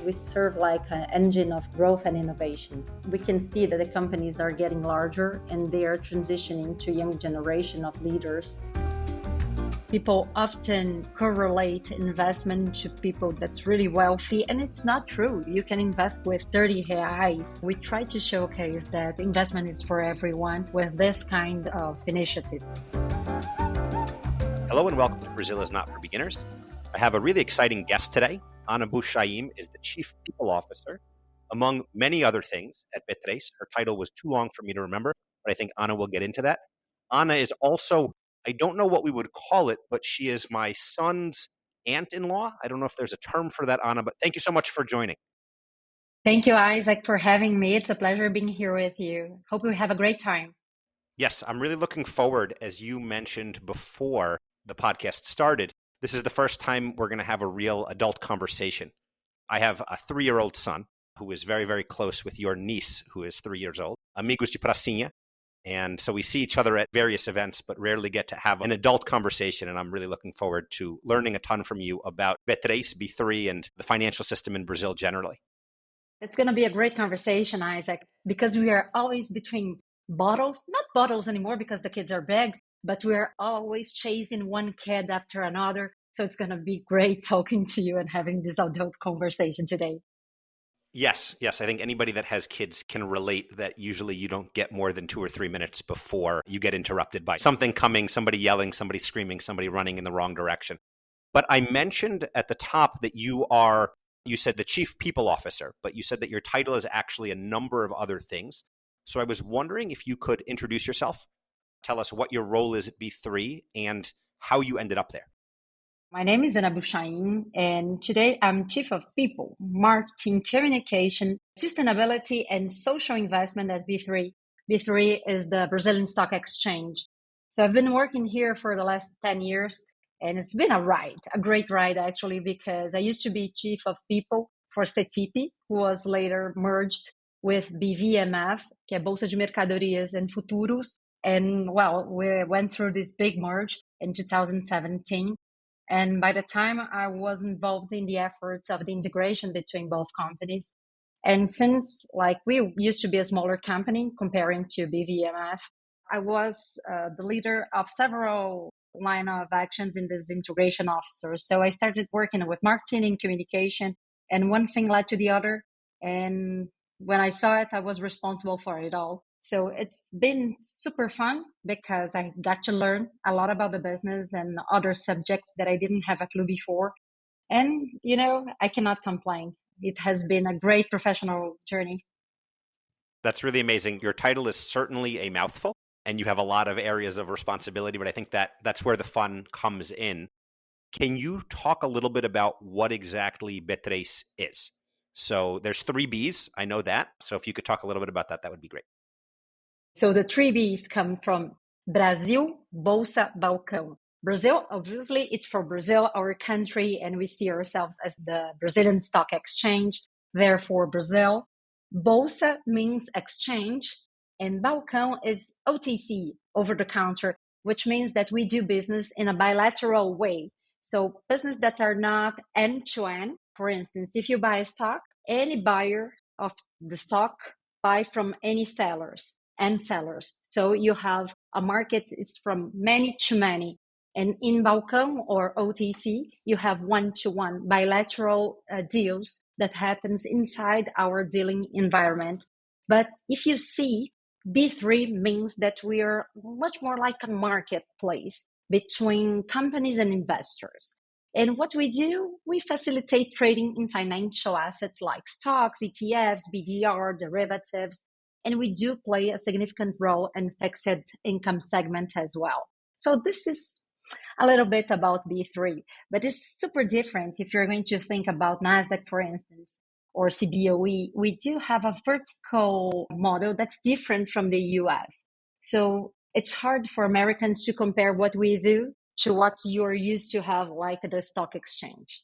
we serve like an engine of growth and innovation. We can see that the companies are getting larger and they are transitioning to a young generation of leaders. People often correlate investment to people that's really wealthy, and it's not true. You can invest with 30 reais. We try to showcase that investment is for everyone with this kind of initiative. Hello and welcome to Brazil is Not for Beginners. I have a really exciting guest today. Ana Buchaim is the Chief People Officer, among many other things, at B3. Her title was too long for me to remember, but I think Ana will get into that. Ana is also, I don't know what we would call it, but she is my son's aunt-in-law. I don't know if there's a term for that, Ana, but thank you so much for joining. Thank you, Isaac, for having me. It's a pleasure being here with you. Hope we have a great time. Yes, I'm really looking forward, as you mentioned before the podcast started. This is the first time we're going to have a real adult conversation. I have a 3-year-old son who is very, very close with your niece, who is 3 years old, amigos de pracinha. And so we see each other at various events, but rarely get to have an adult conversation. And I'm really looking forward to learning a ton from you about B3, and the financial system in Brazil generally. It's going to be a great conversation, Isaac, because we are always between bottles, not bottles anymore because the kids are big, but we're always chasing one kid after another. So it's going to be great talking to you and having this adult conversation today. Yes. I think anybody that has kids can relate that usually you don't get more than 2 or 3 minutes before you get interrupted by something coming, somebody yelling, somebody screaming, somebody running in the wrong direction. But I mentioned at the top that you said the Chief People Officer, but you said that your title is actually a number of other things. So I was wondering if you could introduce yourself, tell us what your role is at B3 and how you ended up there. My name is Ana Buchaim, and today I'm Chief of People, Marketing, Communication, Sustainability, and Social Investment at B3. B3 is the Brazilian Stock Exchange. So I've been working here for the last 10 years, and it's been a great ride actually, because I used to be Chief of People for CETIP, who was later merged with BVMF, que é Bolsa de Mercadorias and Futuros. And well, we went through this big merge in 2017. And by the time I was involved in the efforts of the integration between both companies. And since we used to be a smaller company comparing to BVMF, I was the leader of several line of actions in this integration officer. So I started working with marketing and communication, and one thing led to the other. And when I saw it, I was responsible for it all. So it's been super fun because I got to learn a lot about the business and other subjects that I didn't have a clue before. And, I cannot complain. It has been a great professional journey. That's really amazing. Your title is certainly a mouthful and you have a lot of areas of responsibility, but I think that's where the fun comes in. Can you talk a little bit about what exactly B3 is? So there's 3 Bs. I know that. So if you could talk a little bit about that, that would be great. So the 3 Bs come from Brasil, Bolsa, Balcão. Brazil, obviously, it's for Brazil, our country, and we see ourselves as the Brazilian Stock Exchange, therefore Brazil. Bolsa means exchange, and Balcão is OTC, over the counter, which means that we do business in a bilateral way. So business that are not end-to-end. For instance, if you buy a stock, any buyer of the stock buy from any sellers. And sellers. So you have a market is from many to many. And in Balcão or OTC, you have one-to-one bilateral deals that happens inside our dealing environment. But if you see, B3 means that we are much more like a marketplace between companies and investors. And what we do, we facilitate trading in financial assets like stocks, ETFs, BDR, derivatives, and we do play a significant role in fixed income segment as well. So this is a little bit about B3, but it's super different if you're going to think about NASDAQ, for instance, or CBOE. We do have a vertical model that's different from the US. So it's hard for Americans to compare what we do to what you're used to have, like the stock exchange.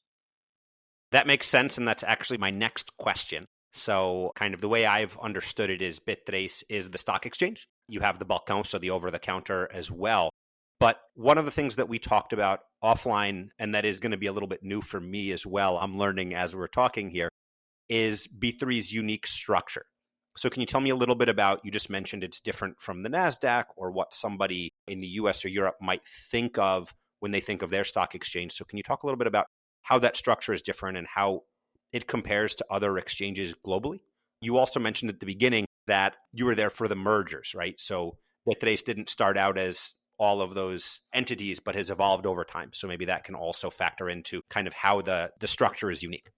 That makes sense, and that's actually my next question. So kind of the way I've understood it is B3 is the stock exchange. You have the Balcão, so the over-the-counter as well. But one of the things that we talked about offline, and that is going to be a little bit new for me as well, I'm learning as we're talking here, is B3's unique structure. So can you tell me a little bit about, you just mentioned it's different from the NASDAQ, or what somebody in the US or Europe might think of when they think of their stock exchange. So can you talk a little bit about how that structure is different and how it compares to other exchanges globally? You also mentioned at the beginning that you were there for the mergers, right? So B3 didn't start out as all of those entities, but has evolved over time. So maybe that can also factor into kind of how the structure is unique.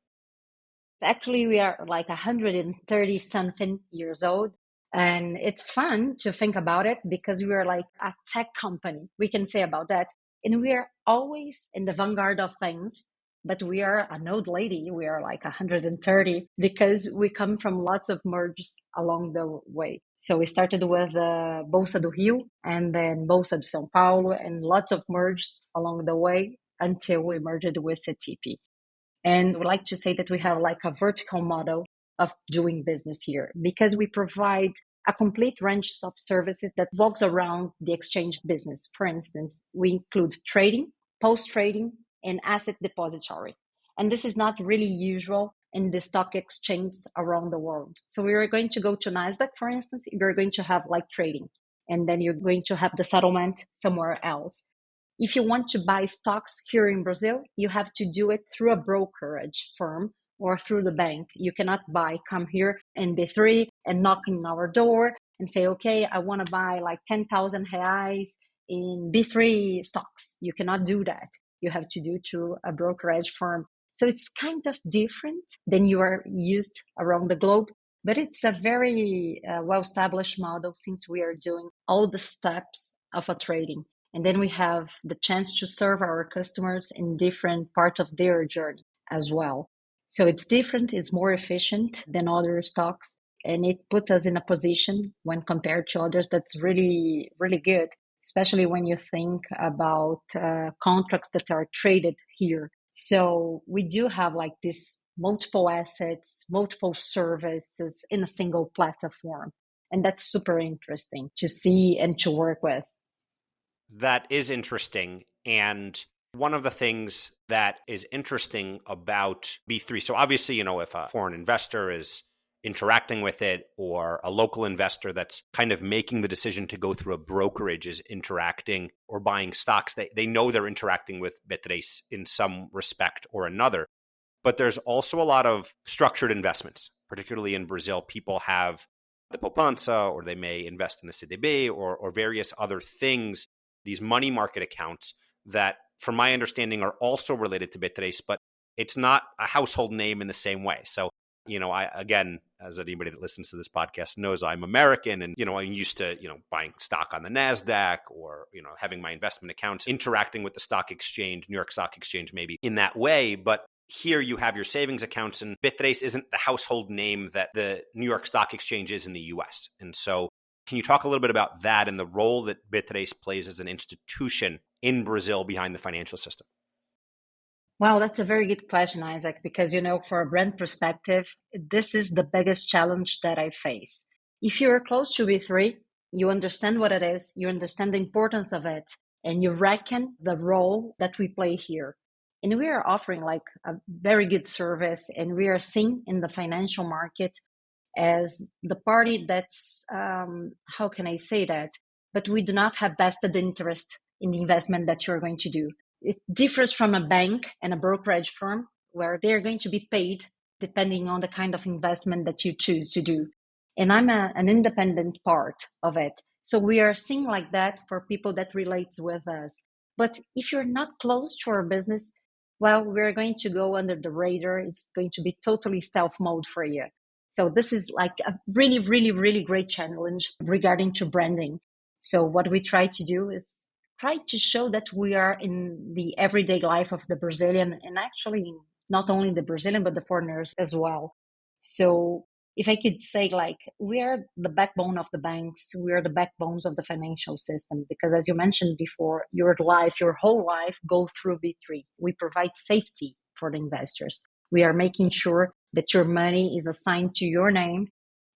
Actually, we are like 130 something years old. And it's fun to think about it because we are like a tech company, we can say about that. And we are always in the vanguard of things. But we are an old lady. We are like 130 because we come from lots of mergers along the way. So we started with Bolsa do Rio and then Bolsa de São Paulo and lots of mergers along the way until we merged with CETIP. And we like to say that we have like a vertical model of doing business here because we provide a complete range of services that walks around the exchange business. For instance, we include trading, post-trading, and asset depository. And this is not really usual in the stock exchange around the world. So we are going to go to NASDAQ, for instance, you're going to have like trading, and then you're going to have the settlement somewhere else. If you want to buy stocks here in Brazil, you have to do it through a brokerage firm or through the bank. You cannot come here in B3 and knock on our door and say, okay, I want to buy like 10,000 reais in B3 stocks. You cannot do that. You have to do through a brokerage firm. So it's kind of different than you are used around the globe, but it's a very well-established model since we are doing all the steps of a trading. And then we have the chance to serve our customers in different parts of their journey as well. So it's different, it's more efficient than other stocks, and it puts us in a position when compared to others that's really, really good, especially when you think about contracts that are traded here. So we do have like this multiple assets, multiple services in a single platform. And that's super interesting to see and to work with. That is interesting. And one of the things that is interesting about B3, so obviously, if a foreign investor is interacting with it, or a local investor that's kind of making the decision to go through a brokerage is interacting or buying stocks, they know they're interacting with B3 in some respect or another. But there's also a lot of structured investments, particularly in Brazil. People have the poupança, or they may invest in the CDB or various other things, these money market accounts that, from my understanding, are also related to B3, but it's not a household name in the same way. So, I, again, as anybody that listens to this podcast knows, I'm American, and, I'm used to, buying stock on the NASDAQ, or, having my investment accounts, interacting with the stock exchange, New York Stock Exchange, maybe in that way. But here you have your savings accounts, and B3 isn't the household name that the New York Stock Exchange is in the US. And so can you talk a little bit about that and the role that B3 plays as an institution in Brazil behind the financial system? Well, that's a very good question, Isaac, because, for a brand perspective, this is the biggest challenge that I face. If you're close to B3, you understand what it is, you understand the importance of it, and you reckon the role that we play here. And we are offering like a very good service, and we are seen in the financial market as the party that's, how can I say that? But we do not have vested interest in the investment that you're going to do. It differs from a bank and a brokerage firm where they're going to be paid depending on the kind of investment that you choose to do. And I'm an independent part of it. So we are seeing like that for people that relates with us. But if you're not close to our business, well, we're going to go under the radar. It's going to be totally stealth mode for you. So this is like a really, really, really great challenge regarding to branding. So what we try to do is try to show that we are in the everyday life of the Brazilian, and actually not only the Brazilian, but the foreigners as well. So if I could say, like, we are the backbone of the banks, we are the backbones of the financial system, because as you mentioned before, your whole life go through B3. We provide safety for the investors. We are making sure that your money is assigned to your name,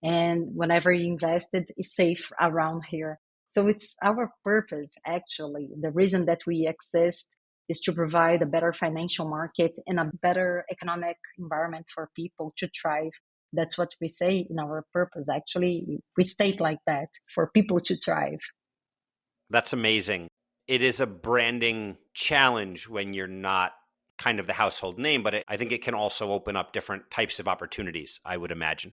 and whenever you invested is safe around here. So it's our purpose, actually, the reason that we exist is to provide a better financial market and a better economic environment for people to thrive. That's what we say in our purpose. Actually, we state like that, for people to thrive. That's amazing. It is a branding challenge when you're not kind of the household name, but I think it can also open up different types of opportunities, I would imagine.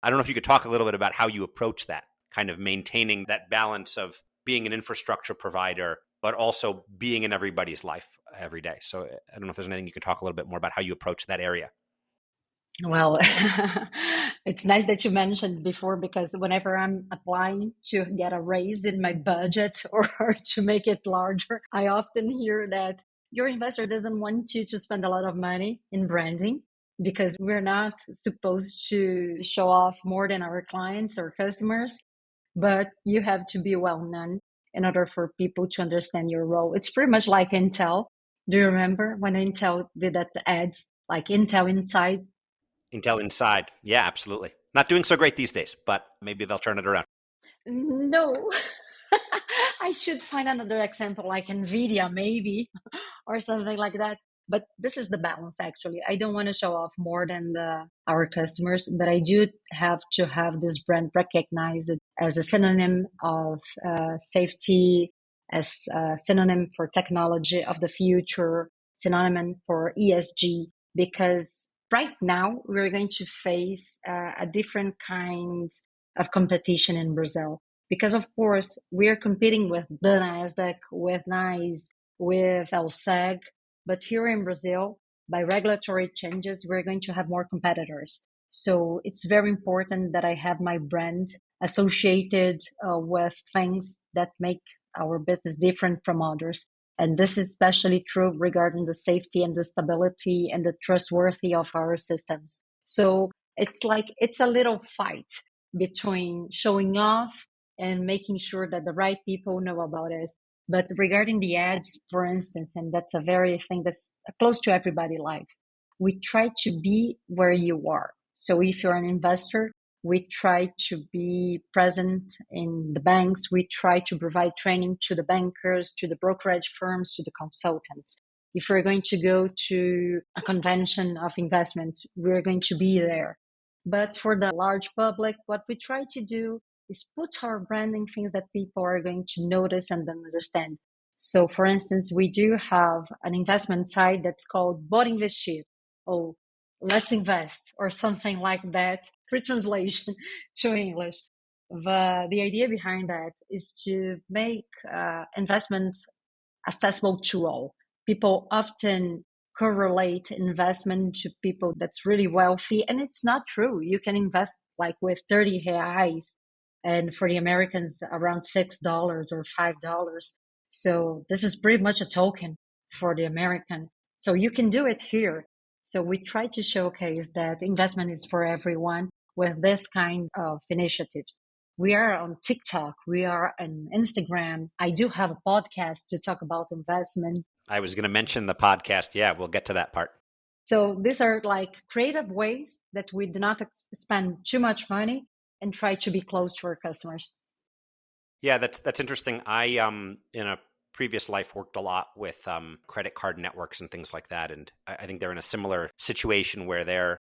I don't know if you could talk a little bit about how you approach that, kind of maintaining that balance of being an infrastructure provider, but also being in everybody's life every day. So I don't know if there's anything you can talk a little bit more about how you approach that area. Well, it's nice that you mentioned before, because whenever I'm applying to get a raise in my budget or to make it larger, I often hear that your investor doesn't want you to spend a lot of money in branding, because we're not supposed to show off more than our clients or customers, but you have to be well known in order for people to understand your role. It's pretty much like Intel. Do you remember when Intel did that ads like Intel Inside? Intel Inside. Yeah, absolutely. Not doing so great these days, but maybe they'll turn it around. No. I should find another example like Nvidia, maybe, or something like that. But this is the balance, actually. I don't want to show off more than our customers, but I do have to have this brand recognized as a synonym of safety, as a synonym for technology of the future, synonym for ESG, because right now we're going to face a different kind of competition in Brazil. Because of course we are competing with the Nasdaq, with NICE, with LSEG, but here in Brazil, by regulatory changes, we're going to have more competitors. So it's very important that I have my brand associated with things that make our business different from others. And this is especially true regarding the safety and the stability and the trustworthy of our systems. So it's a little fight between showing off and making sure that the right people know about us. But regarding the ads, for instance, and that's a very thing that's close to everybody's lives, we try to be where you are. So if you're an investor, we try to be present in the banks. We try to provide training to the bankers, to the brokerage firms, to the consultants. If we're going to go to a convention of investment, we're going to be there. But for the large public, what we try to do is put our branding things that people are going to notice and then understand. So, for instance, we do have an investment site that's called Bora Investir. Oh, let's invest, or something like that. Free translation to English. The idea behind that is to make investments accessible to all. People often correlate investment to people that's really wealthy, and it's not true. You can invest like with 30 reais, and for the Americans around $6 or $5. So this is pretty much a token for the American. So you can do it here. So we try to showcase that investment is for everyone with this kind of initiatives. We are on TikTok. We are on Instagram. I do have a podcast to talk about investment. I was going to mention the podcast. Yeah, we'll get to that part. So these are like creative ways that we do not spend too much money and try to be close to our customers. Yeah, that's interesting. I in a previous life worked a lot with credit card networks and things like that, and I think they're in a similar situation where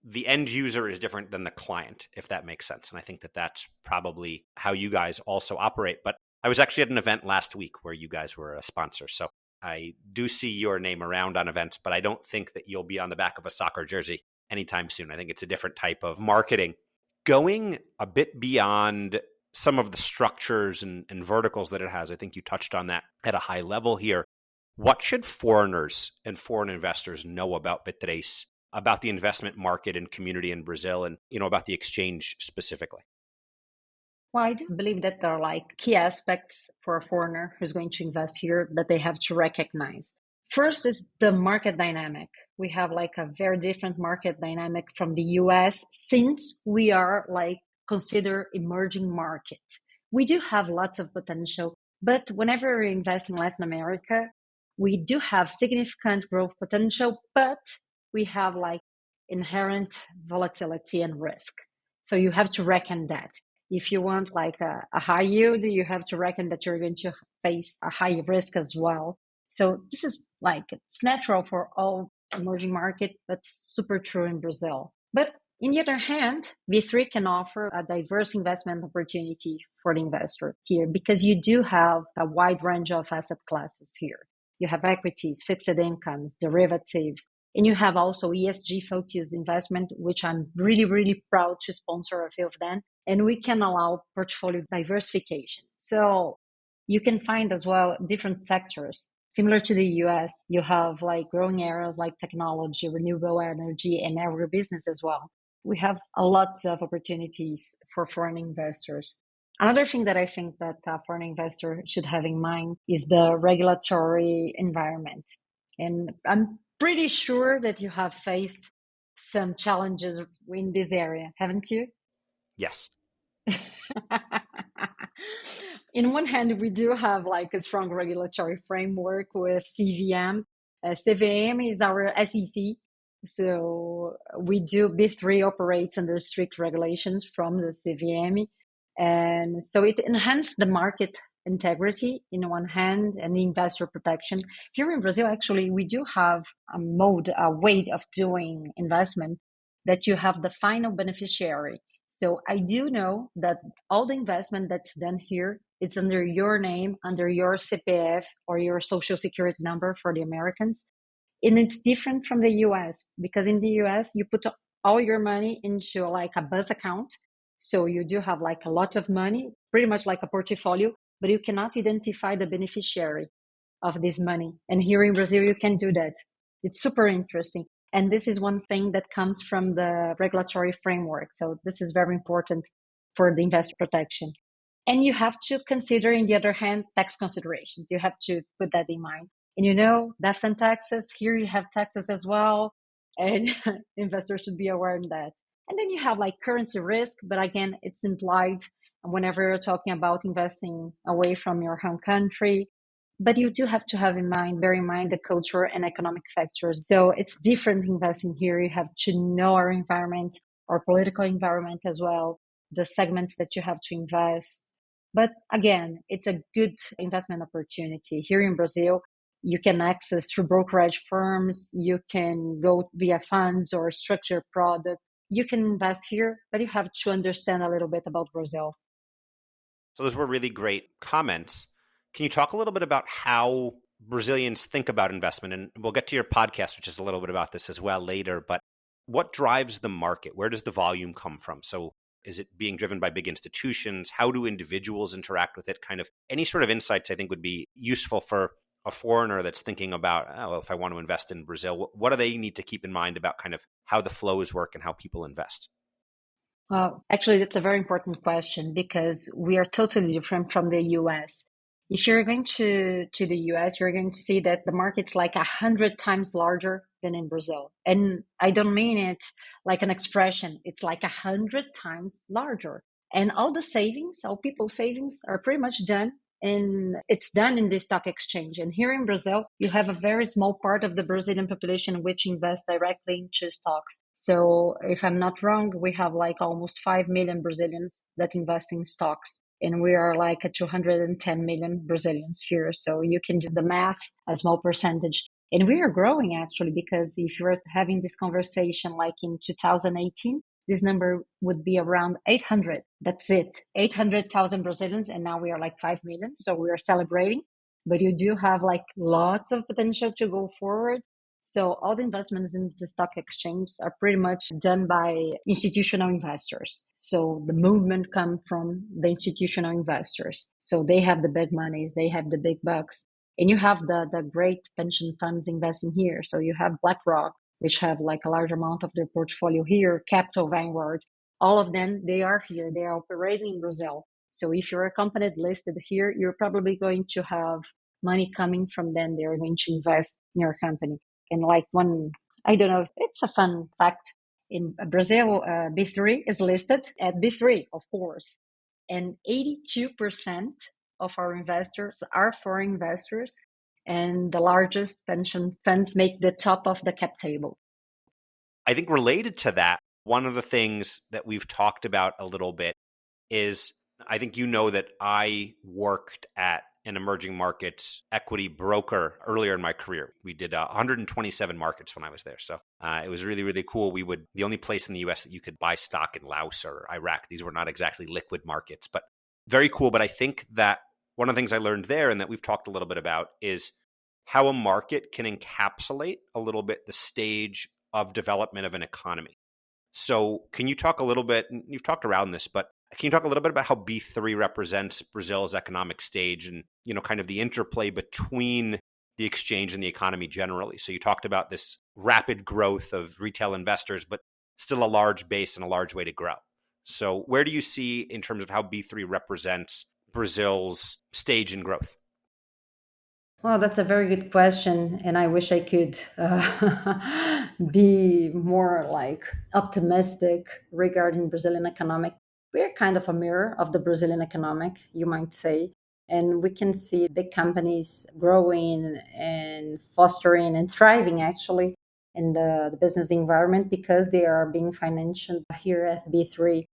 the end user is different than the client, if that makes sense. And I think that's probably how you guys also operate. But I was actually at an event last week where you guys were a sponsor, so I do see your name around on events, but I don't think that you'll be on the back of a soccer jersey anytime soon. I think it's a different type of marketing. Going a bit beyond some of the structures and verticals that it has, I think you touched on that at a high level here. What should foreigners and foreign investors know about B3, about the investment market and community in Brazil, and about the exchange specifically? Well, I do believe that there are like key aspects for a foreigner who's going to invest here that they have to recognize. First is the market dynamic. We have like a very different market dynamic from the US, since we are like considered emerging market. We do have lots of potential, but whenever we invest in Latin America, we do have significant growth potential, but we have like inherent volatility and risk. So you have to reckon that. If you want like a high yield, you have to reckon that you're going to face a high risk as well. So this is like, it's natural for all emerging market, but super true in Brazil. But on the other hand, B3 can offer a diverse investment opportunity for the investor here because you do have a wide range of asset classes here. You have equities, fixed incomes, derivatives, and you have also ESG focused investment, which I'm really, really proud to sponsor a few of them. And we can allow portfolio diversification. So you can find as well different sectors. Similar to the US, you have like growing areas like technology, renewable energy, and agribusiness as well. We have a lot of opportunities for foreign investors. Another thing that I think that a foreign investor should have in mind is the regulatory environment. And I'm pretty sure that you have faced some challenges in this area, haven't you? Yes. In one hand, we do have like a strong regulatory framework with CVM. CVM is our SEC. So we do, B3 operates under strict regulations from the CVM. And so it enhanced the market integrity in one hand and the investor protection. Here in Brazil, actually, we do have a way of doing investment that you have the final beneficiary. So I do know that all the investment that's done here, it's under your name, under your CPF or your social security number for the Americans. And it's different from the US because in the US, you put all your money into like a bus account. So you do have like a lot of money, pretty much like a portfolio, but you cannot identify the beneficiary of this money. And here in Brazil, you can do that. It's super interesting. And this is one thing that comes from the regulatory framework. So this is very important for the investor protection. And you have to consider, in the other hand, tax considerations. You have to put that in mind. And deaths and taxes, here you have taxes as well. And investors should be aware of that. And then you have like currency risk, but again, it's implied whenever you're talking about investing away from your home country. But you do have to bear in mind the cultural and economic factors. So it's different investing here. You have to know our environment, our political environment as well, the segments that you have to invest. But again, it's a good investment opportunity. Here in Brazil, you can access through brokerage firms, you can go via funds or structured products. You can invest here, but you have to understand a little bit about Brazil. So those were really great comments. Can you talk a little bit about how Brazilians think about investment? And we'll get to your podcast, which is a little bit about this as well later. But what drives the market? Where does the volume come from? So is it being driven by big institutions? How do individuals interact with it? Kind of any sort of insights I think would be useful for a foreigner that's thinking about, if I want to invest in Brazil, what do they need to keep in mind about kind of how the flows work and how people invest? Well, actually, that's a very important question because we are totally different from the US. If you're going to the US, you're going to see that the market's like 100 times larger than in Brazil. And I don't mean it like an expression. It's like 100 times larger. And all the savings, all people's savings are pretty much done. And it's done in the stock exchange. And here in Brazil, you have a very small part of the Brazilian population which invests directly into stocks. So if I'm not wrong, we have like almost 5 million Brazilians that invest in stocks. And we are like a 210 million Brazilians here. So you can do the math, a small percentage. And we are growing actually, because if you're having this conversation like in 2018, this number would be around 800. That's it. 800,000 Brazilians. And now we are like 5 million. So we are celebrating, but you do have like lots of potential to go forward. So all the investments in the stock exchange are pretty much done by institutional investors. So the movement comes from the institutional investors. So they have the big monies, they have the big bucks. And you have the great pension funds investing here. So you have BlackRock, which have like a large amount of their portfolio here, Capital Vanguard, all of them, they are here. They are operating in Brazil. So if you're a company listed here, you're probably going to have money coming from them. They're going to invest in your company. And like I don't know, it's a fun fact. In Brazil, B3 is listed at B3, of course. And 82% of our investors are foreign investors. And the largest pension funds make the top of the cap table. I think related to that, one of the things that we've talked about a little bit is, I think that I worked at an emerging markets equity broker earlier in my career. We did 127 markets when I was there. So it was really, really cool. The only place in the US that you could buy stock in Laos or Iraq, these were not exactly liquid markets, but very cool. But I think that one of the things I learned there and that we've talked a little bit about is how a market can encapsulate a little bit the stage of development of an economy. So can you talk a little bit, you've talked around this, but can you talk a little bit about how B3 represents Brazil's economic stage and, kind of the interplay between the exchange and the economy generally? So you talked about this rapid growth of retail investors, but still a large base and a large way to grow. So where do you see in terms of how B3 represents Brazil's stage in growth? Well, that's a very good question, and I wish I could be more like optimistic regarding Brazilian economic. We're kind of a mirror of the Brazilian economic, you might say, and we can see big companies growing and fostering and thriving actually in the business environment because they are being financed here at B3.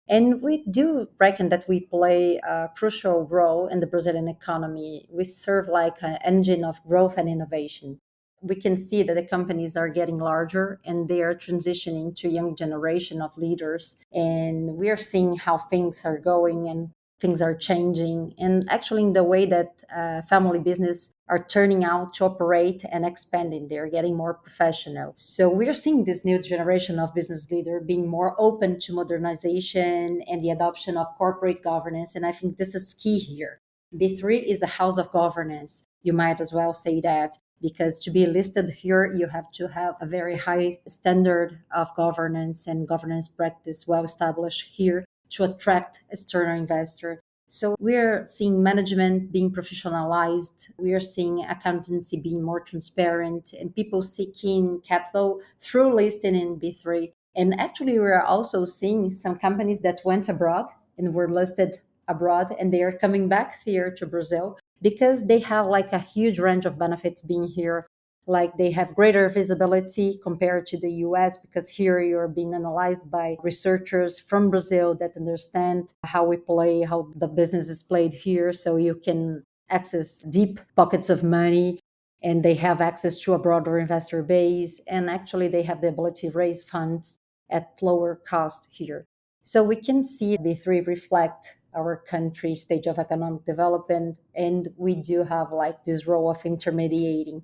And we do reckon that we play a crucial role in the Brazilian economy. We serve like an engine of growth and innovation. We can see that the companies are getting larger and they are transitioning to a young generation of leaders. And we are seeing how things are going and things are changing. And actually, in the way that family business are turning out to operate and expanding. They're getting more professional. So we're seeing this new generation of business leader being more open to modernization and the adoption of corporate governance. And I think this is key here. B3 is a house of governance. You might as well say that because to be listed here, you have to have a very high standard of governance and governance practice well established here to attract external investor. So we're seeing management being professionalized. We are seeing accountancy being more transparent and people seeking capital through listing in B3. And actually, we're also seeing some companies that went abroad and were listed abroad and they are coming back here to Brazil because they have like a huge range of benefits being here. Like they have greater visibility compared to the US because here you're being analyzed by researchers from Brazil that understand how we play, how the business is played here. So you can access deep pockets of money and they have access to a broader investor base. And actually, they have the ability to raise funds at lower cost here. So we can see B3 reflect our country's stage of economic development. And we do have like this role of intermediating.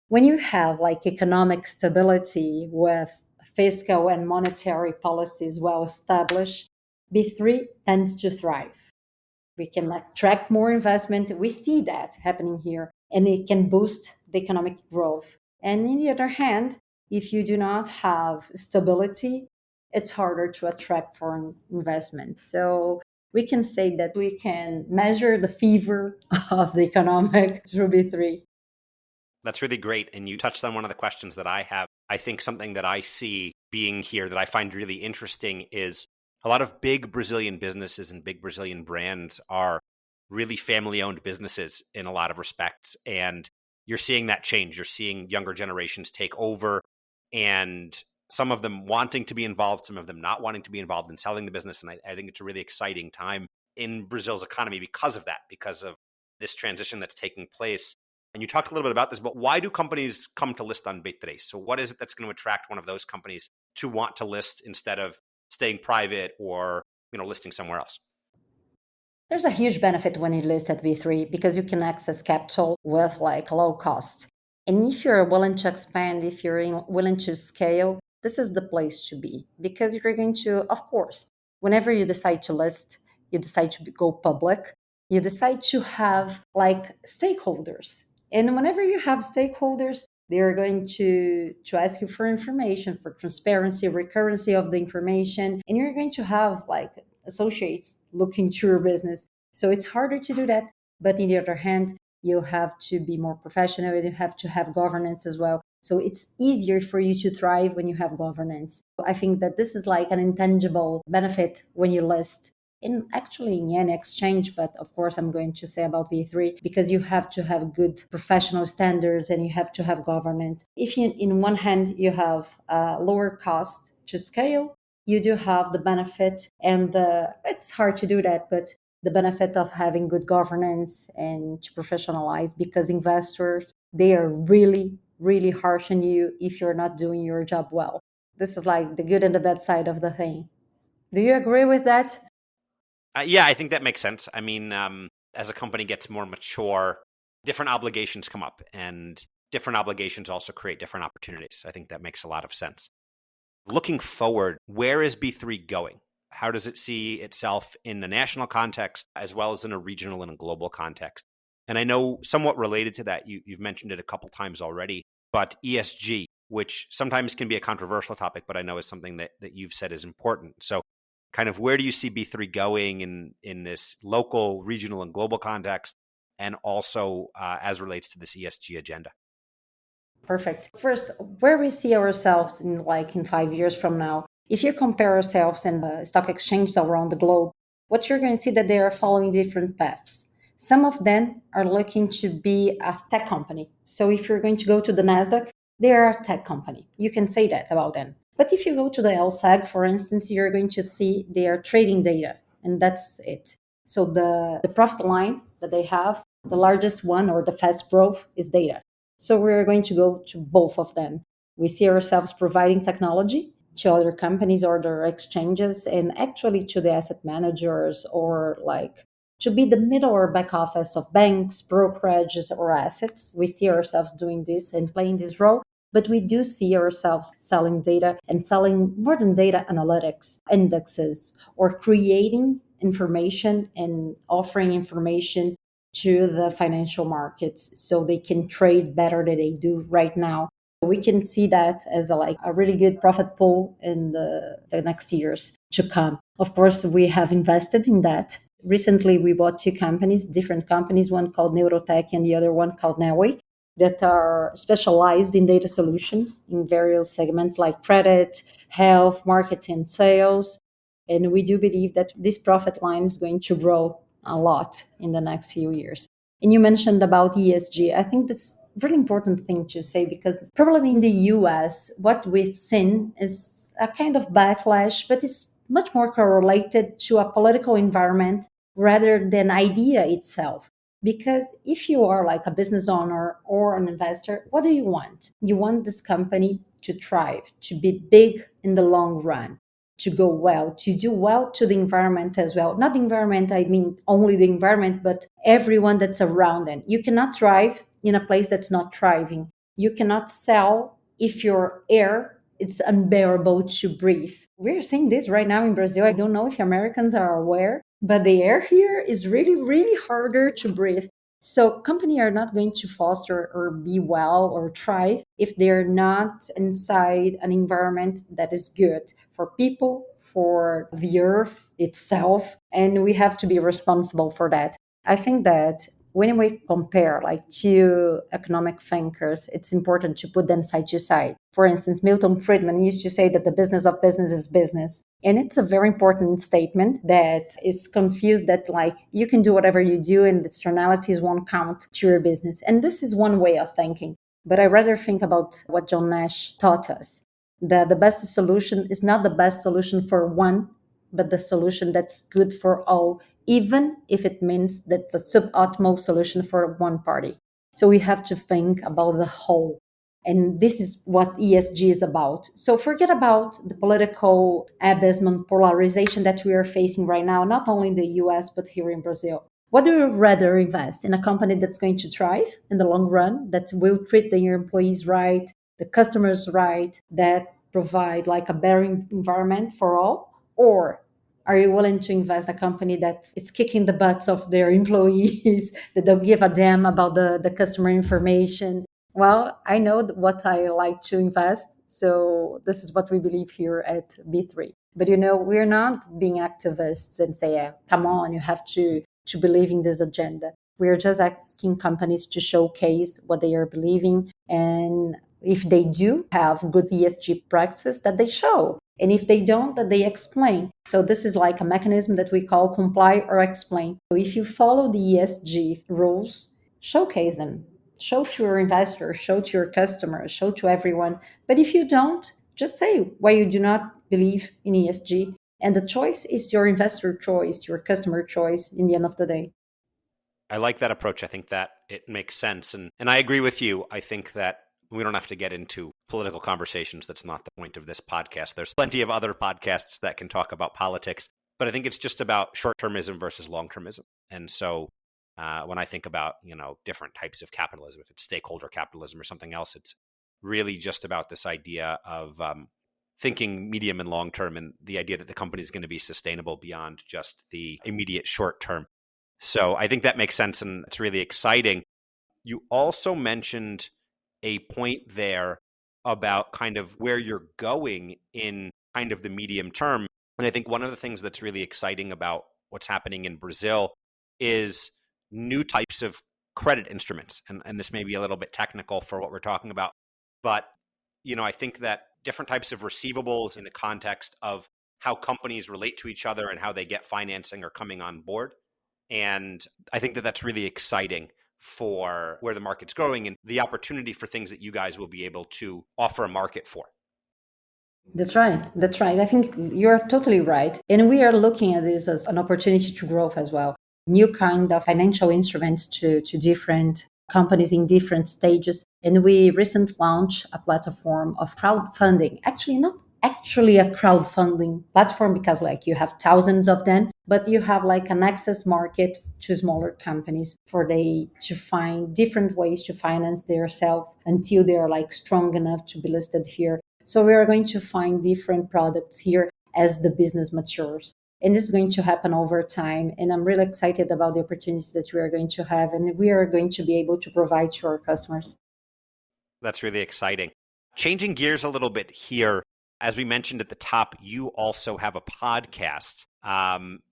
When you have like economic stability with fiscal and monetary policies well established, B3 tends to thrive. We can attract more investment. We see that happening here, and it can boost the economic growth. And on the other hand, if you do not have stability, it's harder to attract foreign investment. So we can say that we can measure the fever of the economic through B3. That's really great. And you touched on one of the questions that I have. I think something that I see being here that I find really interesting is a lot of big Brazilian businesses and big Brazilian brands are really family-owned businesses in a lot of respects. And you're seeing that change. You're seeing younger generations take over and some of them wanting to be involved, some of them not wanting to be involved in selling the business. And I think it's a really exciting time in Brazil's economy because of that, because of this transition that's taking place. And you talked a little bit about this, but why do companies come to list on B3? So what is it that's going to attract one of those companies to want to list instead of staying private or, listing somewhere else? There's a huge benefit when you list at B3 because you can access capital with like low cost. And if you're willing to expand, if you're willing to scale, this is the place to be because you're going to, of course, whenever you decide to list, you decide to go public, you decide to have like stakeholders. And whenever you have stakeholders, they're going to ask you for information, for transparency, recurrency of the information, and you're going to have like associates looking to your business. So it's harder to do that. But on the other hand, you have to be more professional and you have to have governance as well. So it's easier for you to thrive when you have governance. I think that this is like an intangible benefit when you list in actually in any exchange, but of course I'm going to say about B3 because you have to have good professional standards and you have to have governance. If you, in one hand, you have lower cost to scale, you do have the benefit and it's hard to do that, but the benefit of having good governance and to professionalize, because investors, they are really, really harsh on you if you're not doing your job well. This is like the good and the bad side of the thing. Do you agree with that? Yeah, I think that makes sense. I mean, as a company gets more mature, different obligations come up, and different obligations also create different opportunities. I think that makes a lot of sense. Looking forward, where is B3 going? How does it see itself in a national context as well as in a regional and a global context? And I know somewhat related to that, you've mentioned it a couple times already, but ESG, which sometimes can be a controversial topic, but I know is something that you've said is important. So kind of where do you see B3 going in this local, regional, and global context, and also as relates to this ESG agenda? Perfect. First, where we see ourselves in 5 years from now, if you compare ourselves and the stock exchanges around the globe, what you're going to see that they are following different paths. Some of them are looking to be a tech company. So if you're going to go to the Nasdaq, they are a tech company. You can say that about them. But if you go to the LSEG, for instance, you're going to see they are trading data, and that's it. So the profit line that they have, the largest one or the fast growth is data. So we're going to go to both of them. We see ourselves providing technology to other companies or their exchanges, and actually to the asset managers, or like to be the middle or back office of banks, brokerages, or assets. We see ourselves doing this and playing this role. But we do see ourselves selling data and selling more than data analytics, indexes, or creating information and offering information to the financial markets so they can trade better than they do right now. We can see that as a really good profit pool in the next years to come. Of course, we have invested in that. Recently, we bought two companies, different companies, one called Neurotech and the other one called Naui, that are specialized in data solution in various segments like credit, health, marketing, sales. And we do believe that this profit line is going to grow a lot in the next few years. And you mentioned about ESG. I think that's a really important thing to say, because probably in the US, what we've seen is a kind of backlash, but it's much more correlated to a political environment rather than idea itself. Because if you are like a business owner or an investor, what do you want? You want this company to thrive, to be big in the long run, to go well, to do well to the environment as well. Not the environment, I mean only the environment, but everyone that's around it. You cannot thrive in a place that's not thriving. You cannot sell if your air it's unbearable to breathe. We're seeing this right now in Brazil. I don't know if Americans are aware, but the air here is really, really harder to breathe. So companies are not going to foster or be well or thrive if they're not inside an environment that is good for people, for the earth itself, and we have to be responsible for that. I think that when we compare like two economic thinkers, it's important to put them side to side. For instance, Milton Friedman used to say that the business of business is business. And it's a very important statement that is confused that like you can do whatever you do and the externalities won't count to your business. And this is one way of thinking. But I rather think about what John Nash taught us, that the best solution is not the best solution for one, but the solution that's good for all, even if it means that's a suboptimal solution for one party. So we have to think about the whole. And this is what ESG is about. So forget about the political abysm and polarization that we are facing right now, not only in the US, but here in Brazil. What do you rather invest in? A company that's going to thrive in the long run, that will treat their employees right, the customers right, that provide like a better environment for all? Or are you willing to invest a company that is kicking the butts of their employees, that don't give a damn about the customer information? Well, I know what I like to invest. So this is what we believe here at B3. But we're not being activists and say, yeah, come on, you have to believe in this agenda. We're just asking companies to showcase what they are believing. And if they do have good ESG practices, that they show. And if they don't, that they explain. So this is like a mechanism that we call comply or explain. So if you follow the ESG rules, showcase them. Show to your investors, show to your customers, show to everyone. But if you don't, just say why you do not believe in ESG And the choice is your investor choice, your customer choice in the end of the day. I like that approach. I think that it makes sense. And I agree with you. I think that we don't have to get into political conversations. That's not the point of this podcast. There's plenty of other podcasts that can talk about politics, but I think it's just about short-termism versus long-termism. And so when I think about, different types of capitalism, if it's stakeholder capitalism or something else, it's really just about this idea of thinking medium and long term, and the idea that the company is going to be sustainable beyond just the immediate short term. So I think that makes sense, and it's really exciting. You also mentioned a point there about kind of where you're going in kind of the medium term. And I think one of the things that's really exciting about what's happening in Brazil is new types of credit instruments. And this may be a little bit technical for what we're talking about, but I think that different types of receivables in the context of how companies relate to each other and how they get financing are coming on board. And I think that that's really exciting for where the market's growing and the opportunity for things that you guys will be able to offer a market for. That's right. That's right. I think you're totally right. And we are looking at this as an opportunity to grow as well. New kind of financial instruments to different companies in different stages. And we recently launched a platform of crowdfunding. Actually, not actually a crowdfunding platform because you have thousands of them, but you have an access market to smaller companies for they to find different ways to finance themselves until they are strong enough to be listed here. So we are going to find different products here as the business matures. And this is going to happen over time. And I'm really excited about the opportunities that we are going to have and we are going to be able to provide to our customers. That's really exciting. Changing gears a little bit here, as we mentioned at the top, you also have a podcast.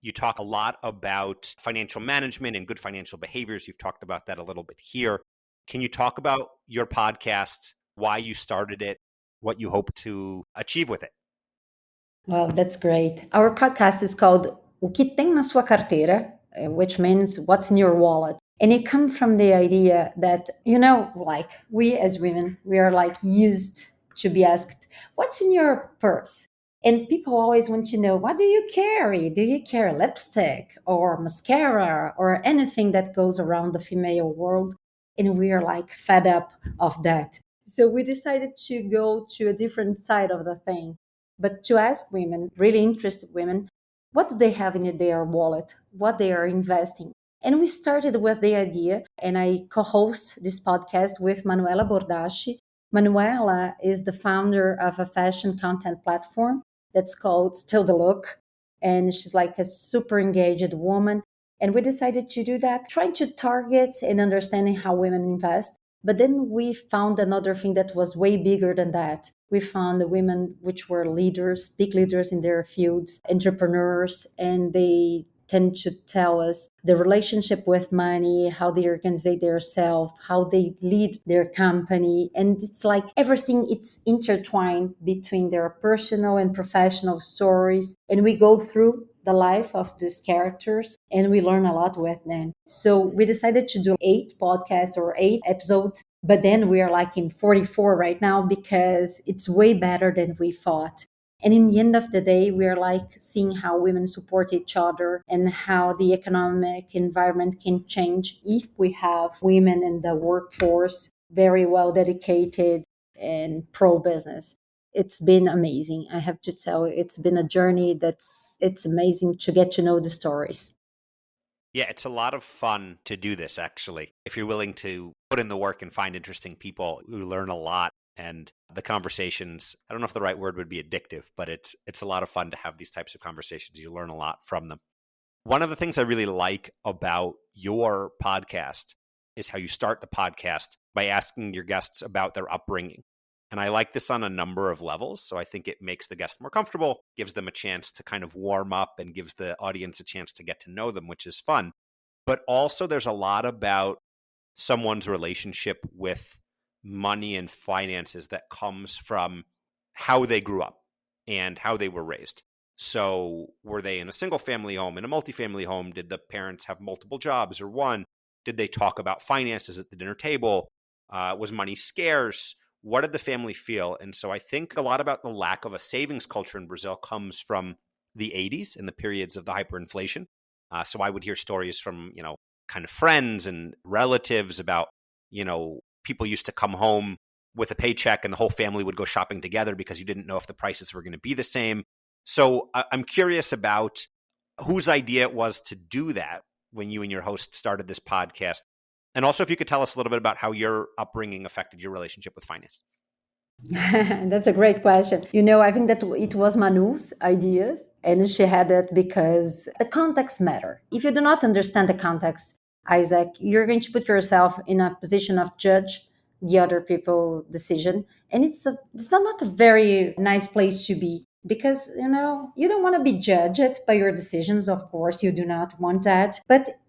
You talk a lot about financial management and good financial behaviors. You've talked about that a little bit here. Can you talk about your podcast, why you started it, what you hope to achieve with it? Well, that's great. Our podcast is called O que tem na sua carteira, which means what's in your wallet. And it comes from the idea that, we as women, we are used to be asked, what's in your purse? And people always want to know, what do you carry? Do you carry lipstick or mascara or anything that goes around the female world? And we are fed up of that. So we decided to go to a different side of the thing, but to ask women, really interested women, what do they have in their wallet, what they are investing. And we started with the idea, and I co-host this podcast with Manuela Bordache. Manuela is the founder of a fashion content platform that's called Still the Look. And she's a super engaged woman. And we decided to do that, trying to target and understanding how women invest. But then we found another thing that was way bigger than that. We found the women which were leaders, big leaders in their fields, entrepreneurs, and they tend to tell us the relationship with money, how they organize themselves, how they lead their company. And it's everything, it's intertwined between their personal and professional stories. And we go through the life of these characters and we learn a lot with them. So we decided to do 8 podcasts or 8 episodes, but then we are in 44 right now because it's way better than we thought. And in the end of the day, we are seeing how women support each other and how the economic environment can change if we have women in the workforce very well dedicated and pro-business. It's been amazing. I have to tell you, it's been a journey it's amazing to get to know the stories. Yeah, it's a lot of fun to do this, actually. If you're willing to put in the work and find interesting people, you learn a lot. And the conversations, I don't know if the right word would be addictive, but it's a lot of fun to have these types of conversations. You learn a lot from them. One of the things I really like about your podcast is how you start the podcast by asking your guests about their upbringing. And I like this on a number of levels. So I think it makes the guest more comfortable, gives them a chance to kind of warm up and gives the audience a chance to get to know them, which is fun. But also there's a lot about someone's relationship with money and finances that comes from how they grew up and how they were raised. So were they in a single family home, in a multifamily home? Did the parents have multiple jobs or one? Did they talk about finances at the dinner table? Was money scarce? What did the family feel? And so I think a lot about the lack of a savings culture in Brazil comes from the 80s and the periods of the hyperinflation. So I would hear stories from, kind of friends and relatives about, people used to come home with a paycheck and the whole family would go shopping together because you didn't know if the prices were going to be the same. So I'm curious about whose idea it was to do that when you and your host started this podcast. And also if you could tell us a little bit about how your upbringing affected your relationship with finance. That's a great question. I think that it was Manu's ideas, and she had it because the context matter. If you do not understand the context, Isaac, you're going to put yourself in a position of judge the other people decision, and it's not a very nice place to be, because you don't want to be judged by your decisions. Of course you do not want that,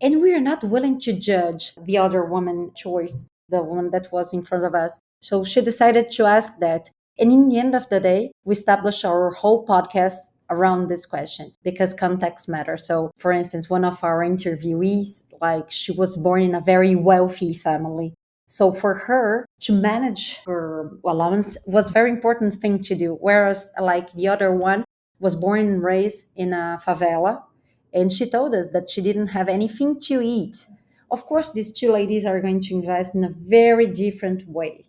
and we are not willing to judge the other woman choice, the woman that was in front of us. So she decided to ask that. And in the end of the day, we established our whole podcast around this question because context matters. So, for instance, one of our interviewees, she was born in a very wealthy family. So for her to manage her allowance was a very important thing to do. Whereas the other one was born and raised in a favela. And she told us that she didn't have anything to eat. Of course, these two ladies are going to invest in a very different way.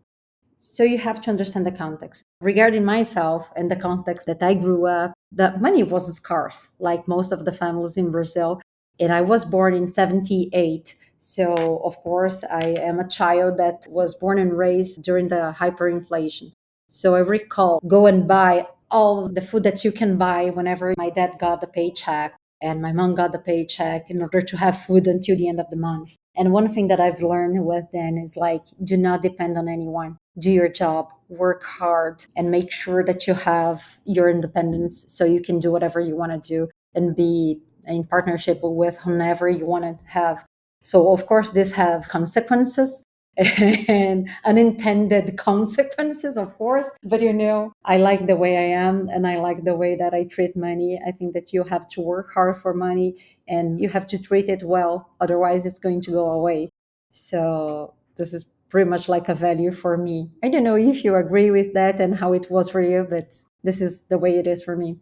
So you have to understand the context. Regarding myself and the context that I grew up, the money was scarce, like most of the families in Brazil. And I was born in 78. So, of course, I am a child that was born and raised during the hyperinflation. So I recall go and buy all the food that you can buy whenever my dad got a paycheck and my mom got the paycheck in order to have food until the end of the month. And one thing that I've learned with them is do not depend on anyone. Do your job, work hard, and make sure that you have your independence so you can do whatever you want to do and be in partnership with whomever you want to have. So, of course, this have consequences and unintended consequences, of course. But I like the way I am and I like the way that I treat money. I think that you have to work hard for money and you have to treat it well. Otherwise, it's going to go away. So this is pretty much like a value for me. I don't know if you agree with that and how it was for you, but this is the way it is for me.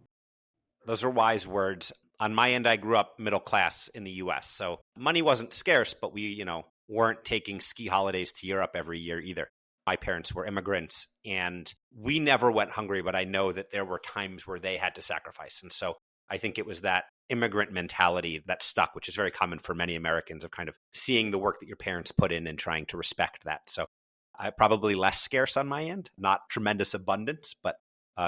Those are wise words. On my end, I grew up middle class in the US. So money wasn't scarce, but we, weren't taking ski holidays to Europe every year either. My parents were immigrants and we never went hungry, but I know that there were times where they had to sacrifice. And so I think it was that immigrant mentality that stuck, which is very common for many Americans, of kind of seeing the work that your parents put in and trying to respect that. So I probably less scarce on my end, not tremendous abundance, but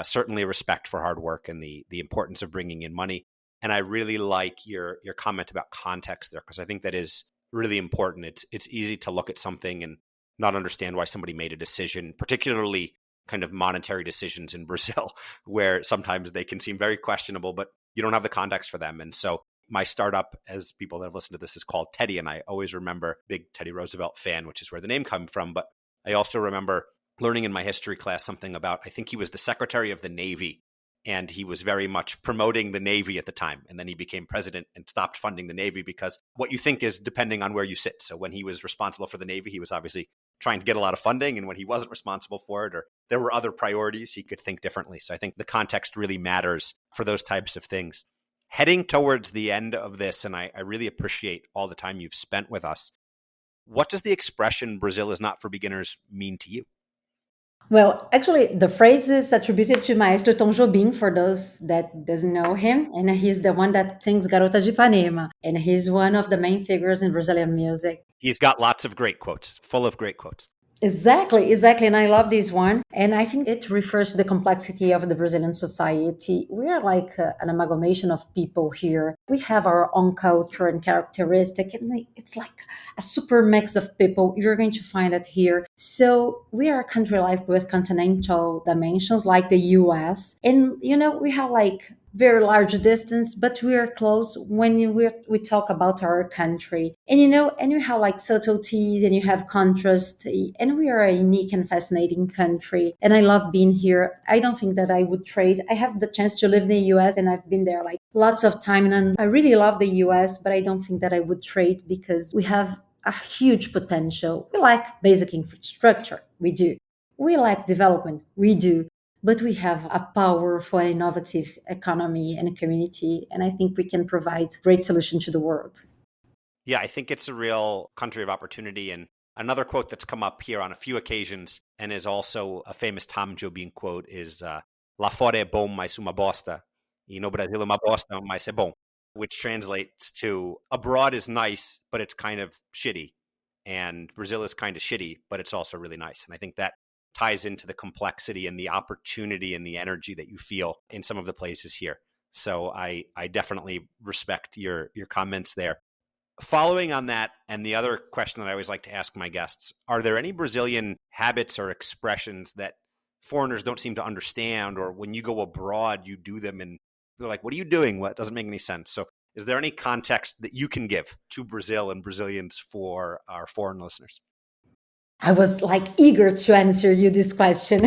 certainly respect for hard work and the importance of bringing in money. And I really like your comment about context there, because I think that is really important. It's easy to look at something and not understand why somebody made a decision, particularly kind of monetary decisions in Brazil, where sometimes they can seem very questionable, but you don't have the context for them. And so my startup, as people that have listened to this, is called Teddy. And I always remember, big Teddy Roosevelt fan, which is where the name comes from. But I also remember learning in my history class something about, I think he was the Secretary of the Navy, and he was very much promoting the Navy at the time. And then he became president and stopped funding the Navy because what you think is depending on where you sit. So when he was responsible for the Navy, he was obviously trying to get a lot of funding. And when he wasn't responsible for it, or there were other priorities, he could think differently. So I think the context really matters for those types of things. Heading towards the end of this, and I really appreciate all the time you've spent with us, what does the expression Brazil is not for beginners mean to you? Well, actually, the phrase is attributed to Maestro Tom Jobim, for those that doesn't know him. And he's the one that sings Garota de Ipanema. And he's one of the main figures in Brazilian music. He's got lots of great quotes, full of great quotes. Exactly. And I love this one. And I think it refers to the complexity of the Brazilian society. We are like an amalgamation of people here. We have our own culture and characteristic. And it's like a super mix of people. You're going to find it here. So we are a country like with continental dimensions like the US. And, we have very large distance, but we are close when we talk about our country. And and you have subtleties and you have contrast, and we are a unique and fascinating country. And I love being here. I don't think that I would trade. I have the chance to live in the US and I've been there lots of time, and I really love the US, but I don't think that I would trade because we have a huge potential. We like basic infrastructure. We do. We like development. We do. but we have a powerful, innovative economy and community. And I think we can provide great solution to the world. Yeah, I think it's a real country of opportunity. And another quote that's come up here on a few occasions and is also a famous Tom Jobim quote is "Lá fora é bom, mas uma bosta. E no Brasil uma bosta, mas é bom," which translates to abroad is nice, but it's kind of shitty. And Brazil is kind of shitty, but it's also really nice. And I think that ties into the complexity and the opportunity and the energy that you feel in some of the places here. So I definitely respect your comments there. Following on that, and the other question that I always like to ask my guests, are there any Brazilian habits or expressions that foreigners don't seem to understand, or when you go abroad, you do them and they're like, what are you doing? What doesn't make any sense? So is there any context that you can give to Brazil and Brazilians for our foreign listeners? I was like eager to answer you this question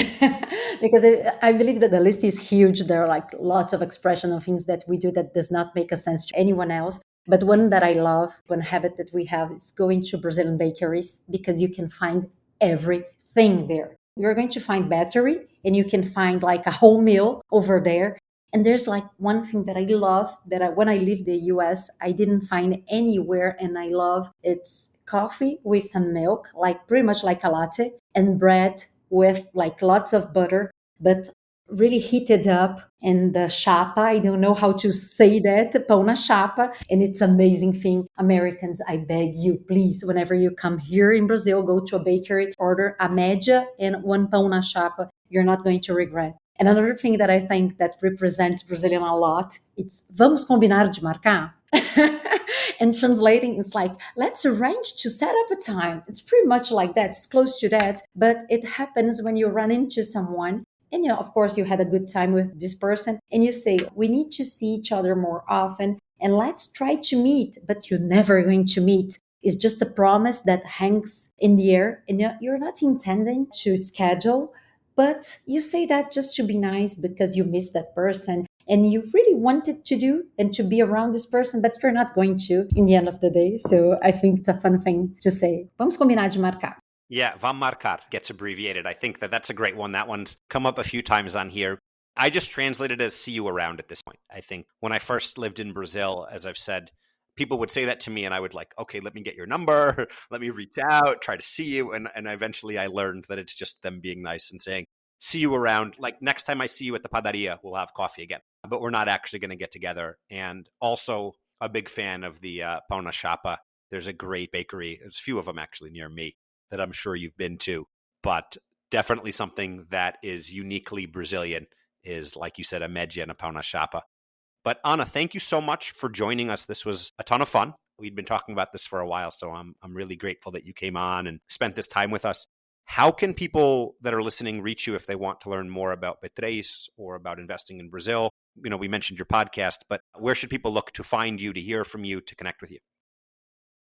because I believe that the list is huge. There are like lots of expression of things that we do that does not make a sense to anyone else. But one that I love, one habit that we have is going to Brazilian bakeries because you can find everything there. You're going to find battery and you can find like a whole meal over there. And there's like one thing that I love that when I lived in the US, I didn't find anywhere and I love. It's coffee with some milk, like pretty much like a latte, and bread with like lots of butter, but really heated up. And the chapa, I don't know how to say that, pão na chapa. And it's amazing thing. Americans, I beg you, please, whenever you come here in Brazil, go to a bakery, order a média and one pão na chapa. You're not going to regret. And another thing that I think that represents Brazilian a lot, it's vamos combinar de marcar. And translating is like, let's arrange to set up a time. It's pretty much like that. It's close to that. But it happens when you run into someone and, of course, you had a good time with this person and you say, we need to see each other more often and let's try to meet, but you're never going to meet. It's just a promise that hangs in the air and you're not intending to schedule, but you say that just to be nice because you miss that person and you really wanted to do and to be around this person, but you're not going to in the end of the day. So I think it's a fun thing to say. Vamos combinar de marcar. Yeah, vamos marcar gets abbreviated. I think that's a great one. That one's come up a few times on here. I just translated as see you around at this point. I think when I first lived in Brazil, as I've said, people would say that to me and I would like, okay, let me get your number, let me reach out, try to see you. And eventually I learned that it's just them being nice and saying, see you around. Like next time I see you at the padaria, we'll have coffee again. But we're not actually going to get together. And also a big fan of the pão na chapa. There's a great bakery. There's a few of them actually near me that I'm sure you've been to. But definitely something that is uniquely Brazilian is, like you said, a média and a pão na chapa. But Ana, thank you so much for joining us. This was a ton of fun. We'd been talking about this for a while, so I'm really grateful that you came on and spent this time with us. How can people that are listening reach you if they want to learn more about B3 or about investing in Brazil? You know, we mentioned your podcast, but where should people look to find you, to hear from you, to connect with you?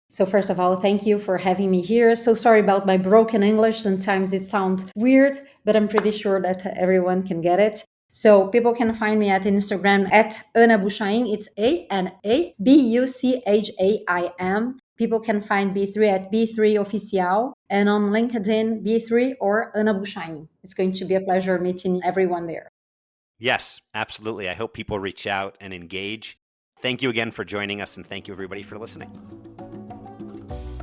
So first of all, thank you for having me here. So sorry about my broken English. Sometimes it sounds weird, but I'm pretty sure that everyone can get it. So people can find me at Instagram at Ana Buchaim. It's ANABUCHAIM. People can find B3 at B3 Oficial and on LinkedIn, B3 or Ana Buchaim. It's going to be a pleasure meeting everyone there. Yes, absolutely. I hope people reach out and engage. Thank you again for joining us, and thank you everybody for listening.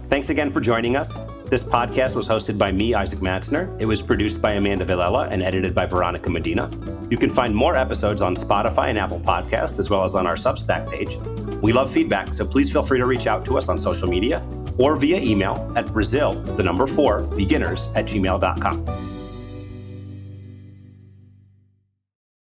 Thanks again for joining us. This podcast was hosted by me, Isaac Matzner. It was produced by Amanda Villela and edited by Veronica Medina. You can find more episodes on Spotify and Apple Podcasts, as well as on our Substack page. We love feedback, so please feel free to reach out to us on social media or via email at Brazil4beginners@gmail.com.